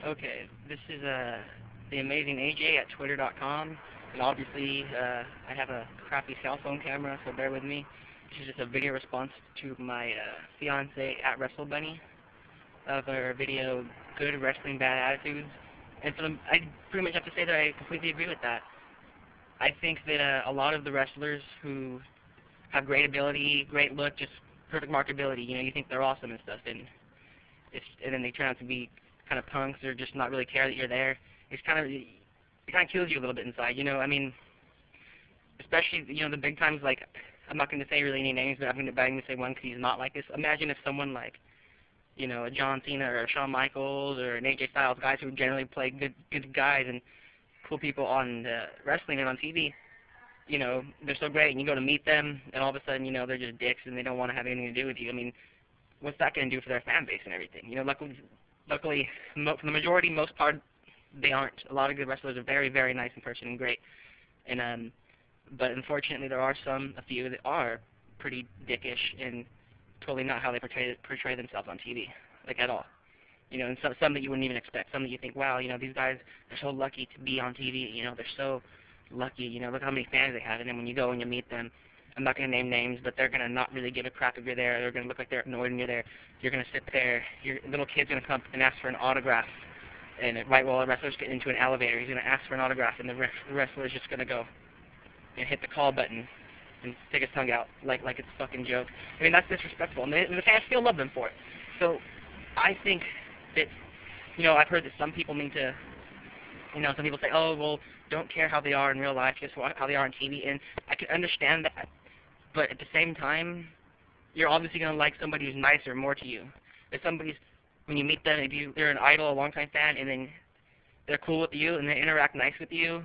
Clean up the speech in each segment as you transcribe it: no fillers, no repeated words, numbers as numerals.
Okay, this is the amazing AJ at Twitter.com, and obviously I have a crappy cell phone camera, so bear with me. This is just a video response to my fiance at Wrestlebunny of her video, Good Wrestling, Bad Attitudes. And so I pretty much have to say that I completely agree with that. I think that a lot of the wrestlers who have great ability, great look, just perfect marketability, you think they're awesome and stuff, and then they turn out to be kind of punks or just not really care that you're there. It kind of kills you a little bit inside, I mean, especially the big times. Like, I'm not going to say really any names, but I'm going to say one because he's not like this. Imagine if someone like a John Cena or Shawn Michaels or an AJ Styles, guys who generally play good guys and cool people on wrestling and on TV. They're so great, and you go to meet them, and all of a sudden, they're just dicks and they don't want to have anything to do with you. I mean, what's that going to do for their fan base and everything? Luckily, for the majority, most part, they aren't. A lot of good wrestlers are very, very nice in person and great. And but unfortunately, there are a few that are pretty dickish and totally not how they portray themselves on TV, like at all. And some that you wouldn't even expect. Some that you think, wow, these guys are so lucky to be on TV. They're so lucky. Look how many fans they have. And then when you go and you meet them, I'm not going to name names, but they're going to not really give a crap if you're there. They're going to look like they're annoyed when you're there. You're going to sit there. Your little kid's going to come and ask for an autograph. And right while the wrestler's getting into an elevator, he's going to ask for an autograph, and the wrestler's just going to go and hit the call button and stick his tongue out like it's a fucking joke. I mean, that's disrespectful, and the fans still love them for it. So I think that, I've heard that some people need to, some people say, oh, well, don't care how they are in real life, just how they are on TV, and I can understand that. But at the same time, you're obviously going to like somebody who's nicer more to you. If when you meet them, if they're an idol, a longtime fan, and then they're cool with you and they interact nice with you,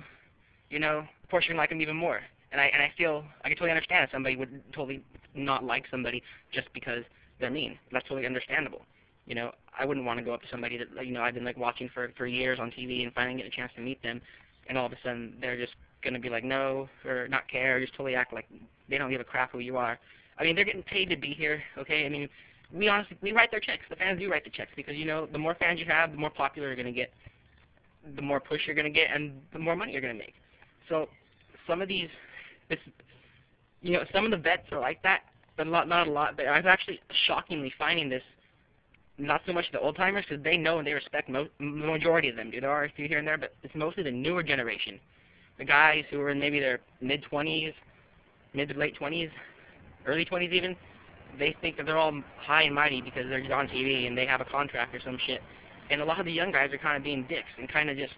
of course you're going to like them even more. And I can totally understand if somebody would totally not like somebody just because they're mean. That's totally understandable. I wouldn't want to go up to somebody that I've been watching for years on TV and finally get a chance to meet them, and all of a sudden they're just going to be like no, or not care, or just totally act like they don't give a crap who you are. I mean, they're getting paid to be here, okay? I mean, we write their checks. The fans do write the checks because, the more fans you have, the more popular you're going to get, the more push you're going to get, and the more money you're going to make. So some of these, some of the vets are like that, but not a lot. But I'm actually shockingly finding this, not so much the old-timers, because they know and they respect the majority of them, dude. There are a few here and there, but it's mostly the newer generation. The guys who are in maybe their mid-20s, mid to late 20s, early 20s even, they think that they're all high and mighty because they're on TV and they have a contract or some shit. And a lot of the young guys are kind of being dicks and kind of just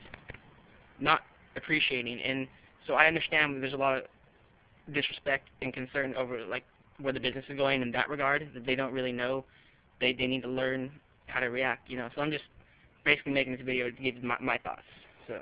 not appreciating. And so I understand there's a lot of disrespect and concern over where the business is going in that regard, that they don't really know. They need to learn how to react, So I'm just basically making this video to give my thoughts. So.